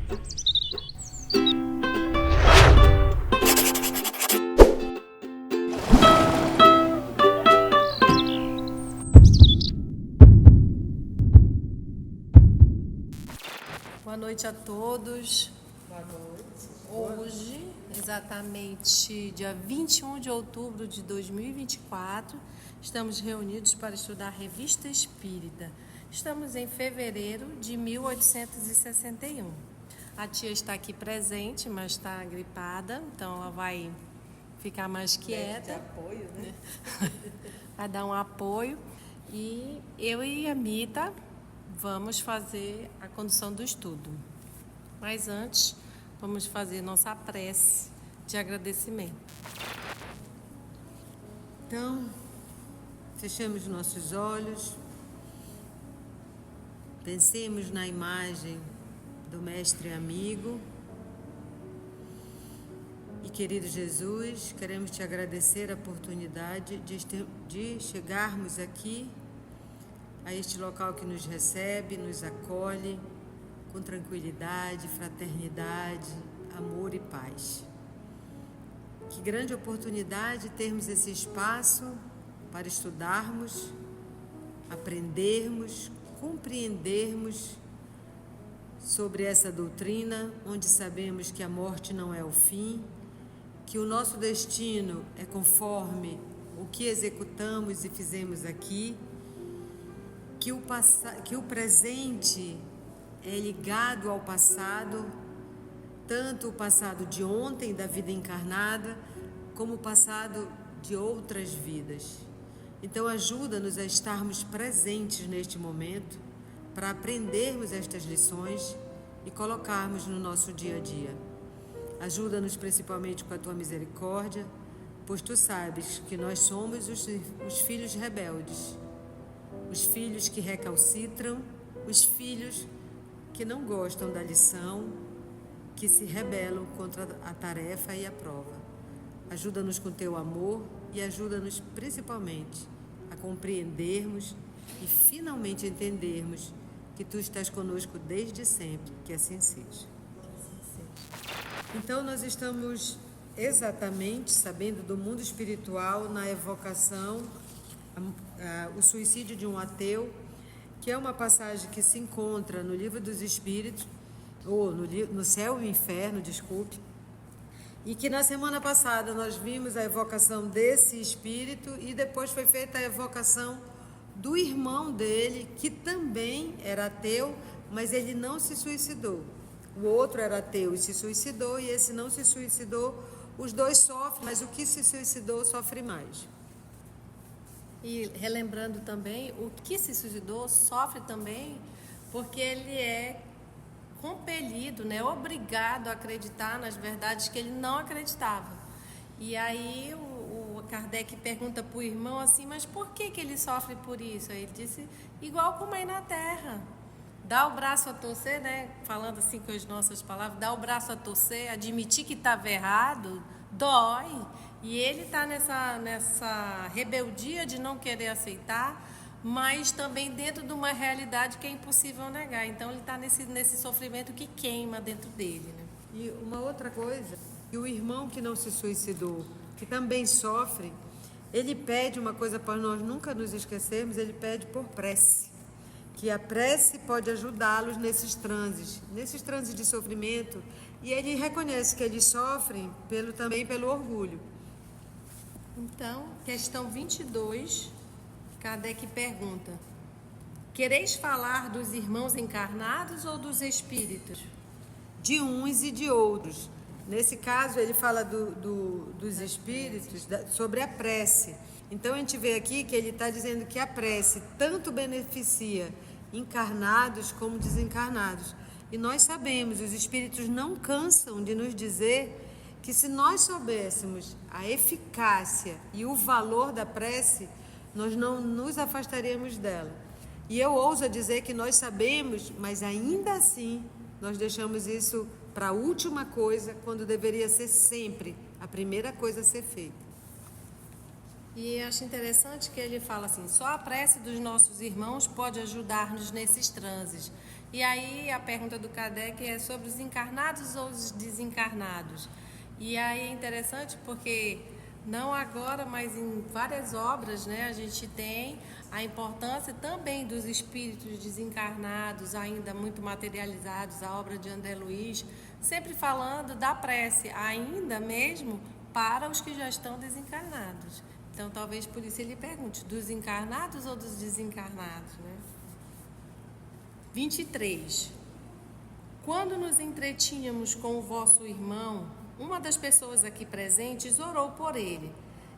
Boa noite a todos. Boa noite. Hoje, exatamente dia 21 de outubro de 2024, estamos reunidos para estudar a Revista Espírita. Estamos em fevereiro de 1861. A tia está aqui presente, mas está gripada, então ela vai ficar mais quieta. De apoio, né? Vai dar um apoio. E eu e a Mita vamos fazer a condução do estudo. Mas antes, vamos fazer nossa prece de agradecimento. Então, fechemos nossos olhos, pensemos na imagem do Mestre Amigo. E, querido Jesus, queremos te agradecer a oportunidade de chegarmos aqui, a este local que nos recebe, nos acolhe com tranquilidade, fraternidade, amor e paz. Que grande oportunidade termos esse espaço para estudarmos, aprendermos, compreendermos sobre essa doutrina, onde sabemos que a morte não é o fim, que o nosso destino é conforme o que executamos e fizemos aqui, que o presente é ligado ao passado, tanto o passado de ontem, da vida encarnada, como o passado de outras vidas. Então ajuda-nos a estarmos presentes neste momento, para aprendermos estas lições e colocarmos no nosso dia a dia. Ajuda-nos principalmente com a tua misericórdia, pois tu sabes que nós somos os filhos rebeldes, os filhos que recalcitram, os filhos que não gostam da lição, que se rebelam contra a tarefa e a prova. Ajuda-nos com teu amor e ajuda-nos principalmente a compreendermos e finalmente entendermos que tu estás conosco desde sempre, que assim seja. Então nós estamos exatamente sabendo do mundo espiritual na evocação, o suicídio de um ateu, que é uma passagem que se encontra no Livro dos Espíritos, ou no Céu e o Inferno, desculpe, e que na semana passada nós vimos a evocação desse espírito e depois foi feita a evocação do irmão dele, que também era ateu, mas ele não se suicidou. O outro era ateu e se suicidou, e esse não se suicidou. Os dois sofrem, mas o que se suicidou sofre mais. E relembrando também, o que se suicidou sofre também porque ele é compelido, obrigado a acreditar nas verdades que ele não acreditava. E aí o Kardec pergunta para o irmão assim, mas por que ele sofre por isso? Aí ele disse, igual como aí na Terra, dá o braço a torcer, falando assim com as nossas palavras, dá o braço a torcer, admitir que estava errado, dói. E ele está nessa rebeldia de não querer aceitar, mas também dentro de uma realidade que é impossível negar. Então ele está nesse sofrimento que queima dentro dele. E uma outra coisa, que o irmão que não se suicidou, que também sofre, ele pede uma coisa para nós nunca nos esquecermos, ele pede por prece. Que a prece pode ajudá-los nesses transes de sofrimento, e ele reconhece que eles sofrem também pelo orgulho. Então, questão 22, Kardec pergunta, quereis falar dos irmãos encarnados ou dos espíritos? De uns e de outros. Nesse caso, ele fala dos espíritos, sobre a prece. Então, a gente vê aqui que ele está dizendo que a prece tanto beneficia encarnados como desencarnados. E nós sabemos, os espíritos não cansam de nos dizer que se nós soubéssemos a eficácia e o valor da prece, nós não nos afastaríamos dela. E eu ouso dizer que nós sabemos, mas ainda assim nós deixamos isso para a última coisa, quando deveria ser sempre a primeira coisa a ser feita. E acho interessante que ele fala assim, só a prece dos nossos irmãos pode ajudar-nos nesses transes. E aí a pergunta do Kardec é sobre os encarnados ou os desencarnados. E aí é interessante porque não agora, mas em várias obras, né, a gente tem a importância também dos espíritos desencarnados, ainda muito materializados, a obra de André Luiz, sempre falando da prece, ainda mesmo para os que já estão desencarnados. Então, talvez por isso ele pergunte, dos encarnados ou dos desencarnados, né? 23. Quando nos entretínhamos com o vosso irmão, uma das pessoas aqui presentes orou por ele.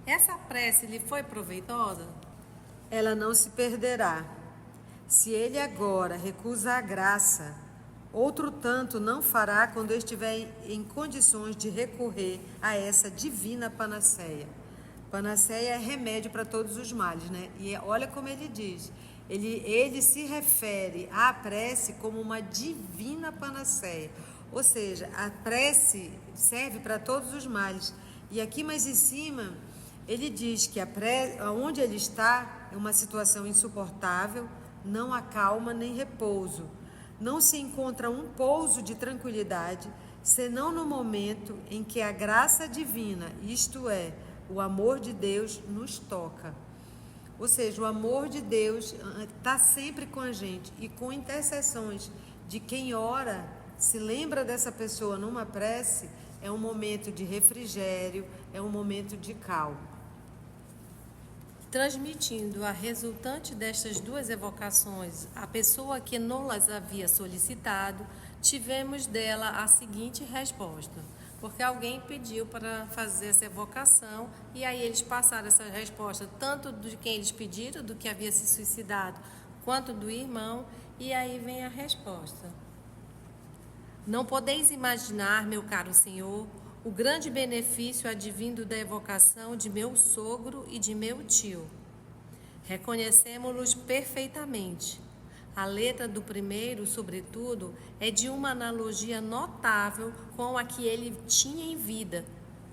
Essa prece lhe foi proveitosa? Ela não se perderá. Se ele agora recusa a graça, outro tanto não fará quando estiver em condições de recorrer a essa divina panaceia. Panaceia é remédio para todos os males, né? E olha como ele diz. Ele se refere à prece como uma divina panaceia. Ou seja, a prece serve para todos os males. E aqui mais em cima, ele diz que onde ele está é uma situação insuportável, não há calma nem repouso. Não se encontra um pouso de tranquilidade, senão no momento em que a graça divina, isto é, o amor de Deus, nos toca. Ou seja, o amor de Deus está sempre com a gente e com intercessões de quem ora, se lembra dessa pessoa numa prece, é um momento de refrigério, é um momento de calma. Transmitindo a resultante destas duas evocações, a pessoa que nos havia solicitado, tivemos dela a seguinte resposta. Porque alguém pediu para fazer essa evocação e aí eles passaram essa resposta, tanto de quem eles pediram, do que havia se suicidado, quanto do irmão, e aí vem a resposta. Não podeis imaginar, meu caro senhor, o grande benefício advindo da evocação de meu sogro e de meu tio. Reconhecemos-los perfeitamente. A letra do primeiro, sobretudo, é de uma analogia notável com a que ele tinha em vida,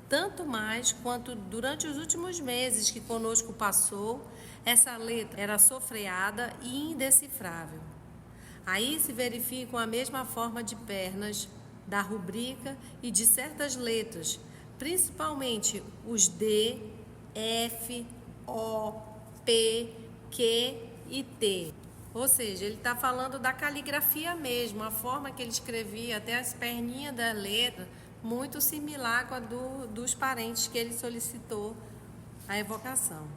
tanto mais quanto durante os últimos meses que conosco passou, essa letra era sofreada e indecifrável. Aí se verificam a mesma forma de pernas da rubrica e de certas letras, principalmente os D, F, O, P, Q e T. Ou seja, ele está falando da caligrafia mesmo, a forma que ele escrevia, até as perninhas da letra, muito similar com a dos parentes que ele solicitou a evocação.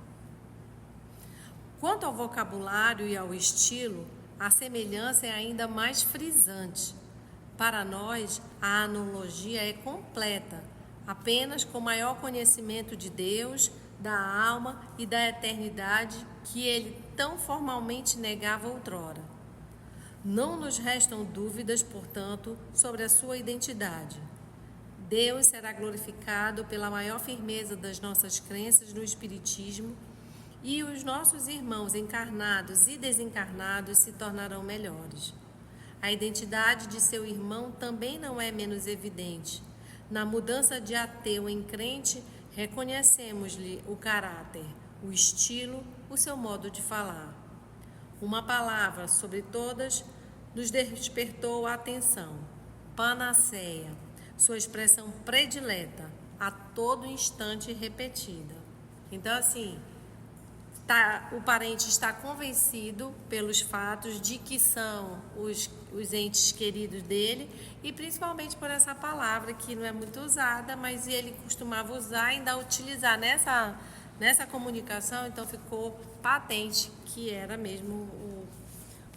Quanto ao vocabulário e ao estilo, a semelhança é ainda mais frisante. Para nós, a analogia é completa, apenas com maior conhecimento de Deus, da alma e da eternidade que ele tão formalmente negava outrora. Não nos restam dúvidas, portanto, sobre a sua identidade. Deus será glorificado pela maior firmeza das nossas crenças no Espiritismo e os nossos irmãos encarnados e desencarnados se tornarão melhores. A identidade de seu irmão também não é menos evidente. Na mudança de ateu em crente, reconhecemos-lhe o caráter, o estilo, o seu modo de falar. Uma palavra sobre todas nos despertou a atenção. Panaceia, sua expressão predileta, a todo instante repetida. Então, assim, o parente está convencido pelos fatos de que são os entes queridos dele e principalmente por essa palavra que não é muito usada, mas ele costumava usar e ainda utilizar nessa comunicação, então ficou patente que era mesmo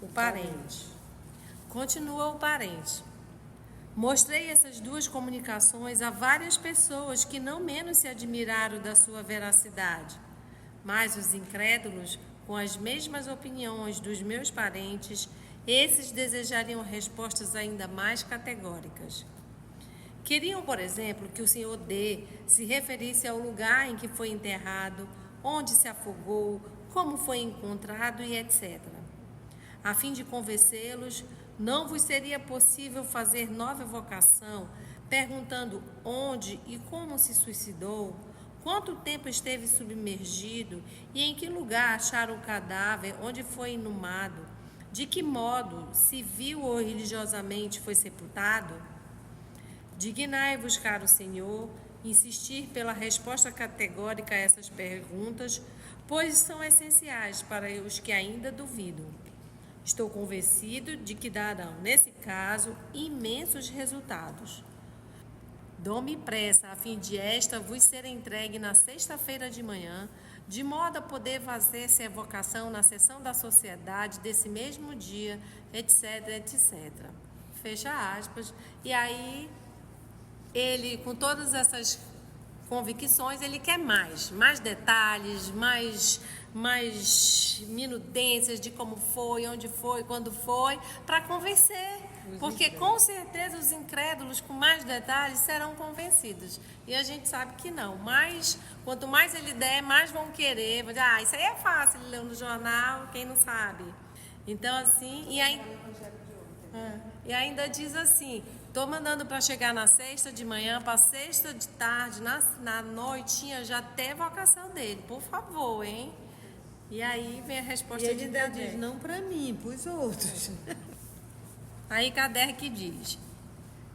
o parente. Continua o parente. Mostrei essas duas comunicações a várias pessoas que não menos se admiraram da sua veracidade. Mas os incrédulos, com as mesmas opiniões dos meus parentes, esses desejariam respostas ainda mais categóricas. Queriam, por exemplo, que o senhor D se referisse ao lugar em que foi enterrado, onde se afogou, como foi encontrado e etc. A fim de convencê-los, não vos seria possível fazer nova evocação, perguntando onde e como se suicidou, quanto tempo esteve submergido e em que lugar acharam o cadáver, onde foi inumado, de que modo, civil ou religiosamente, foi sepultado? Dignai-vos, caro Senhor, insistir pela resposta categórica a essas perguntas, pois são essenciais para os que ainda duvidam. Estou convencido de que darão, nesse caso, imensos resultados. Dou-me pressa a fim de esta vos ser entregue na sexta-feira de manhã, de modo a poder fazer-se evocação na sessão da sociedade desse mesmo dia, etc, etc. Fecha aspas. E aí, ele, com todas essas convicções, ele quer mais detalhes, mais minudências de como foi, onde foi, quando foi, para convencer. Porque com certeza os incrédulos com mais detalhes serão convencidos. E a gente sabe que não. Mas quanto mais ele der, mais vão querer. Vão dizer, isso aí é fácil, ele leu no jornal, quem não sabe. Então assim, e ainda diz assim, estou mandando para chegar na sexta de manhã, para sexta de tarde, na noitinha, já ter vocação dele. Por favor, hein? E aí vem a resposta de Kardec. Ele diz, não para mim, para os outros. Aí Kardec diz,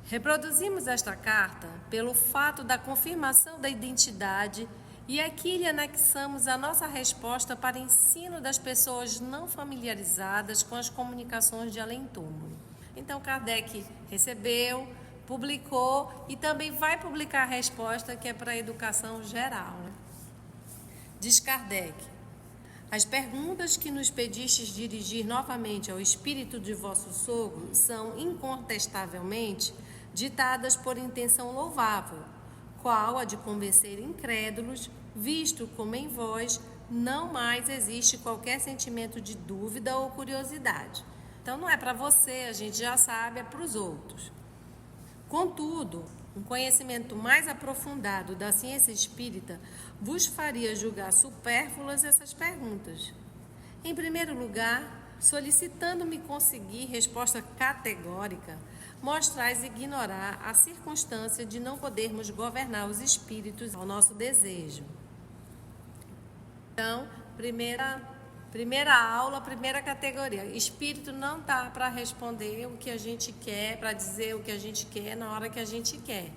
reproduzimos esta carta pelo fato da confirmação da identidade e aqui lhe anexamos a nossa resposta para ensino das pessoas não familiarizadas com as comunicações de além-túmulo. Então Kardec recebeu, publicou e também vai publicar a resposta que é para a educação geral. Né? Diz Kardec, as perguntas que nos pedistes dirigir novamente ao espírito de vosso sogro são incontestavelmente ditadas por intenção louvável, qual a de convencer incrédulos, visto como em vós não mais existe qualquer sentimento de dúvida ou curiosidade. Então não é para você, a gente já sabe, é para os outros. Contudo, um conhecimento mais aprofundado da ciência espírita vos faria julgar supérfluas essas perguntas. Em primeiro lugar, solicitando-me conseguir resposta categórica, mostrais ignorar a circunstância de não podermos governar os espíritos ao nosso desejo. Então, primeira aula, primeira categoria. Espírito não está para responder o que a gente quer, para dizer o que a gente quer na hora que a gente quer.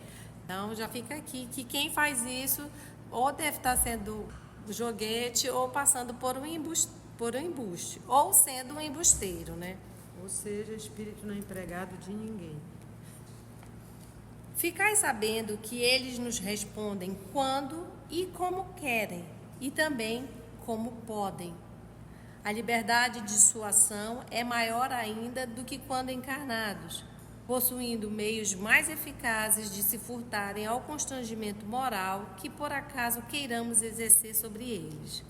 Então, já fica aqui que quem faz isso ou deve estar sendo joguete ou passando por um embuste, ou sendo um embusteiro, né? Ou seja, espírito não é empregado de ninguém. Ficai sabendo que eles nos respondem quando e como querem, e também como podem. A liberdade de sua ação é maior ainda do que quando encarnados, possuindo meios mais eficazes de se furtarem ao constrangimento moral que por acaso queiramos exercer sobre eles.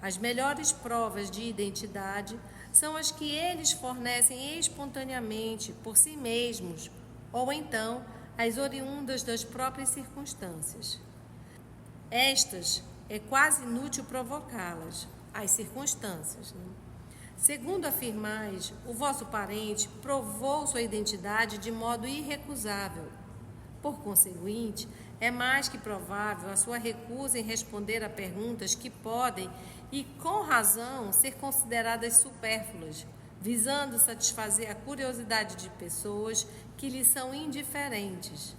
As melhores provas de identidade são as que eles fornecem espontaneamente por si mesmos, ou então as oriundas das próprias circunstâncias. Estas é quase inútil provocá-las, as circunstâncias. Né? Segundo afirmais, o vosso parente provou sua identidade de modo irrecusável. Por conseguinte, é mais que provável a sua recusa em responder a perguntas que podem, e com razão, ser consideradas supérfluas, visando satisfazer a curiosidade de pessoas que lhe são indiferentes.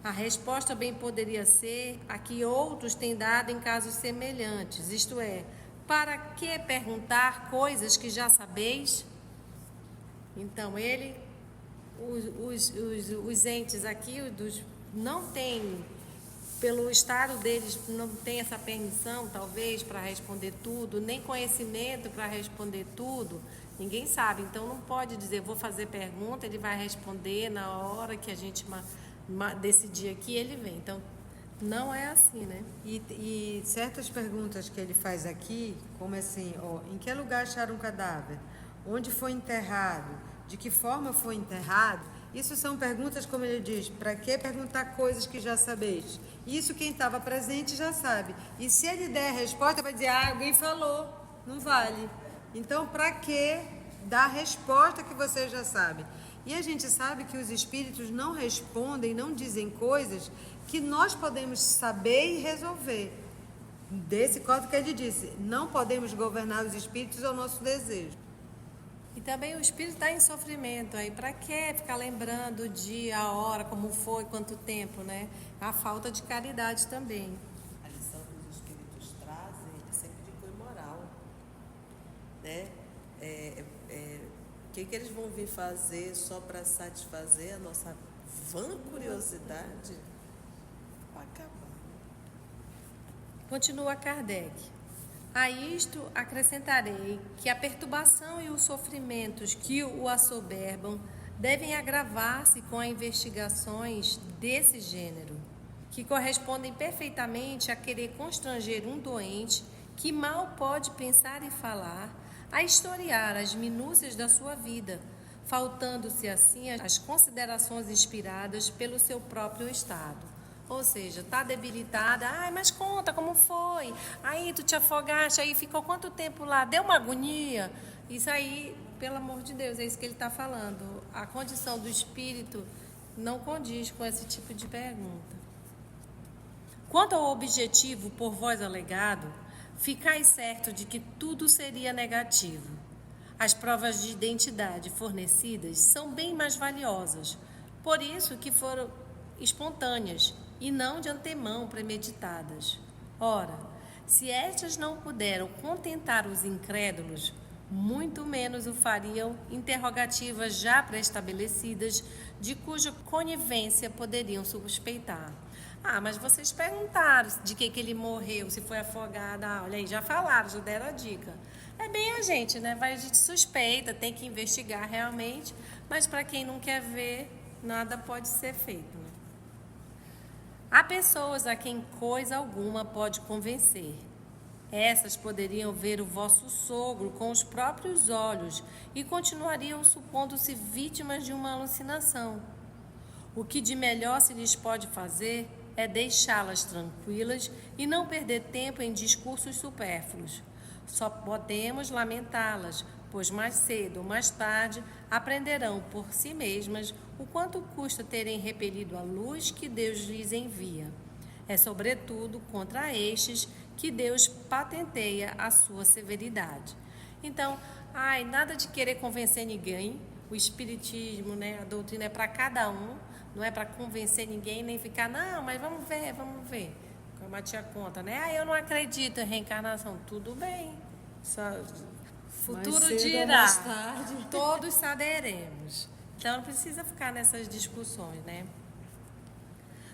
A resposta bem poderia ser a que outros têm dado em casos semelhantes, isto é, para que perguntar coisas que já sabeis? Então, os entes aqui não têm, pelo estado deles, não tem essa permissão, talvez, para responder tudo, nem conhecimento para responder tudo. Ninguém sabe, então não pode dizer, vou fazer pergunta, ele vai responder na hora que a gente decidir aqui, ele vem. Então, não é assim, né? E certas perguntas que ele faz aqui, como assim, em que lugar acharam um cadáver? Onde foi enterrado? De que forma foi enterrado? Isso são perguntas, como ele diz, para que perguntar coisas que já sabeis? Isso quem estava presente já sabe. E se ele der a resposta, vai dizer, alguém falou, não vale. Então, para que dar a resposta que você já sabe? E a gente sabe que os espíritos não respondem, não dizem coisas que nós podemos saber e resolver. Desse código que ele disse, não podemos governar os espíritos ao nosso desejo. E também o espírito está em sofrimento. Aí para que ficar lembrando o dia, a hora, como foi, quanto tempo, né? A falta de caridade também. A lição que os espíritos trazem é sempre de cunho moral, né? O que eles vão vir fazer só para satisfazer a nossa vã curiosidade? Vai acabar. Continua Kardec. A isto acrescentarei que a perturbação e os sofrimentos que o assoberbam devem agravar-se com as investigações desse gênero, que correspondem perfeitamente a querer constranger um doente que mal pode pensar e falar, a historiar as minúcias da sua vida, faltando-se assim as considerações inspiradas pelo seu próprio estado. Ou seja, está debilitada, mas conta como foi, aí tu te afogaste, aí ficou quanto tempo lá, deu uma agonia. Isso aí, pelo amor de Deus, é isso que ele está falando. A condição do espírito não condiz com esse tipo de pergunta. Quanto ao objetivo por vós alegado, ficais certo de que tudo seria negativo. As provas de identidade fornecidas são bem mais valiosas, por isso que foram espontâneas e não de antemão premeditadas. Ora, se estas não puderam contentar os incrédulos, muito menos o fariam interrogativas já pré-estabelecidas, de cuja conivência poderiam suspeitar. Mas vocês perguntaram de que ele morreu, se foi afogado. Olha aí, já falaram, já deram a dica. É bem a gente, né? A gente suspeita, tem que investigar realmente, mas para quem não quer ver, nada pode ser feito. Né? Há pessoas a quem coisa alguma pode convencer. Essas poderiam ver o vosso sogro com os próprios olhos e continuariam supondo-se vítimas de uma alucinação. O que de melhor se lhes pode fazer é deixá-las tranquilas e não perder tempo em discursos supérfluos. Só podemos lamentá-las, pois mais cedo ou mais tarde aprenderão por si mesmas o quanto custa terem repelido a luz que Deus lhes envia. É sobretudo contra estes que Deus patenteia a sua severidade. Então, nada de querer convencer ninguém. O espiritismo, né, a doutrina é para cada um, não é para convencer ninguém, nem ficar, não, mas vamos ver. Como a tia conta, né? Eu não acredito em reencarnação. Tudo bem. Futuro dirá. Mais tarde. Todos saberemos. Então não precisa ficar nessas discussões, né?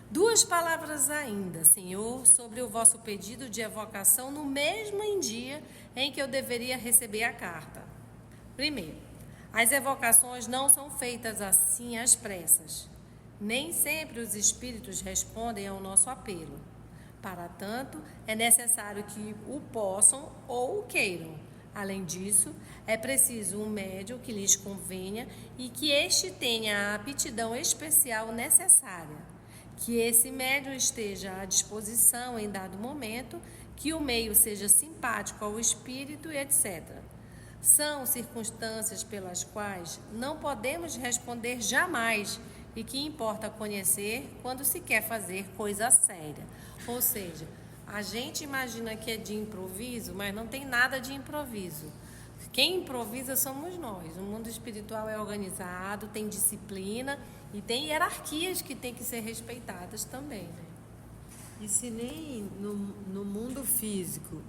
2 palavras ainda, Senhor, sobre o vosso pedido de evocação no mesmo dia em que eu deveria receber a carta. Primeiro, as evocações não são feitas assim às pressas. Nem sempre os espíritos respondem ao nosso apelo. Para tanto, é necessário que o possam ou o queiram. Além disso, é preciso um médium que lhes convenha e que este tenha a aptidão especial necessária. Que esse médium esteja à disposição em dado momento, que o meio seja simpático ao espírito, etc. São circunstâncias pelas quais não podemos responder jamais e que importa conhecer quando se quer fazer coisa séria. Ou seja, a gente imagina que é de improviso, mas não tem nada de improviso. Quem improvisa somos nós. O mundo espiritual é organizado, tem disciplina e tem hierarquias que têm que ser respeitadas também, né? E se nem no mundo físico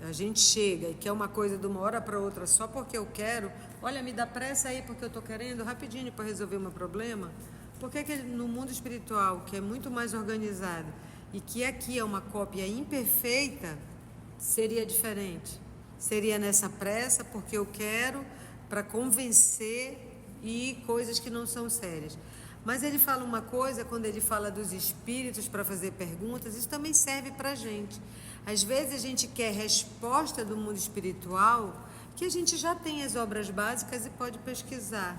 a gente chega e quer uma coisa de uma hora para outra só porque eu quero, olha, me dá pressa aí porque eu estou querendo rapidinho para resolver o meu problema, por que no mundo espiritual, que é muito mais organizado e que aqui é uma cópia imperfeita, seria diferente? Seria nessa pressa porque eu quero para convencer e coisas que não são sérias. Mas ele fala uma coisa, quando ele fala dos espíritos para fazer perguntas, isso também serve para a gente. Às vezes a gente quer resposta do mundo espiritual, que a gente já tem as obras básicas e pode pesquisar.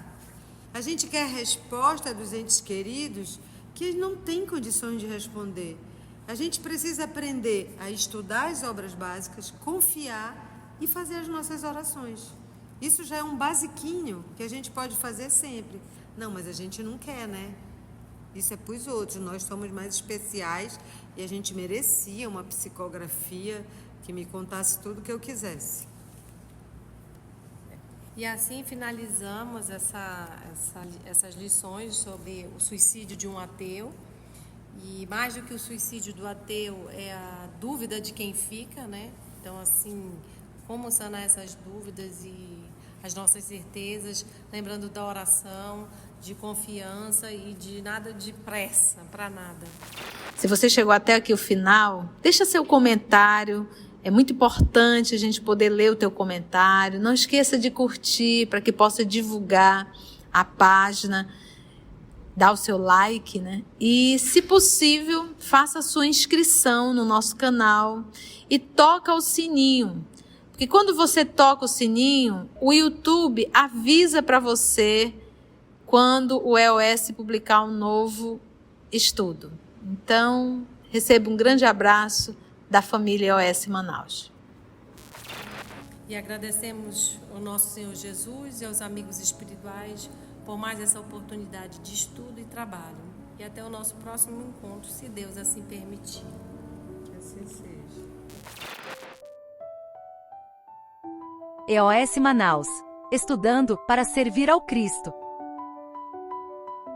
A gente quer resposta dos entes queridos, que não tem condições de responder. A gente precisa aprender a estudar as obras básicas, confiar e fazer as nossas orações. Isso já é um basiquinho que a gente pode fazer sempre. Não, mas a gente não quer, né? Isso é para os outros. Nós somos mais especiais e a gente merecia uma psicografia que me contasse tudo o que eu quisesse. E assim finalizamos essas lições sobre o suicídio de um ateu. E mais do que o suicídio do ateu é a dúvida de quem fica, né? Então, assim, como sanar essas dúvidas e as nossas certezas, lembrando da oração, de confiança e de nada de pressa, para nada. Se você chegou até aqui o final, deixa seu comentário. É muito importante a gente poder ler o teu comentário. Não esqueça de curtir para que possa divulgar a página. Dá o seu like, né? E, se possível, faça a sua inscrição no nosso canal e toca o sininho. Porque quando você toca o sininho, o YouTube avisa para você quando o EOS publicar um novo estudo. Então, receba um grande abraço da família EOS Manaus. E agradecemos ao nosso Senhor Jesus e aos amigos espirituais por mais essa oportunidade de estudo e trabalho. E até o nosso próximo encontro, se Deus assim permitir. Que assim seja. EOS Manaus. Estudando para servir ao Cristo.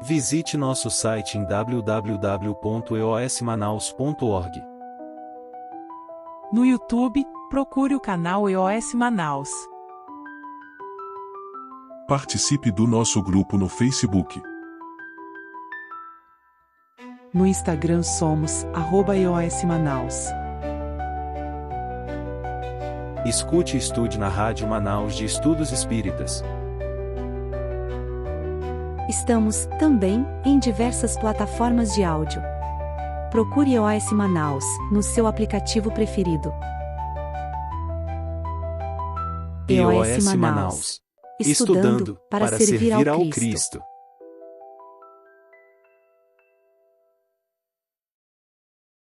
Visite nosso site em www.eosmanaus.org. No YouTube, procure o canal EOS Manaus. Participe do nosso grupo no Facebook. No Instagram somos @EOS Manaus. Escute e estude na Rádio Manaus de Estudos Espíritas. Estamos, também, em diversas plataformas de áudio. Procure EOS Manaus, no seu aplicativo preferido. EOS Manaus. Estudando para servir ao Cristo.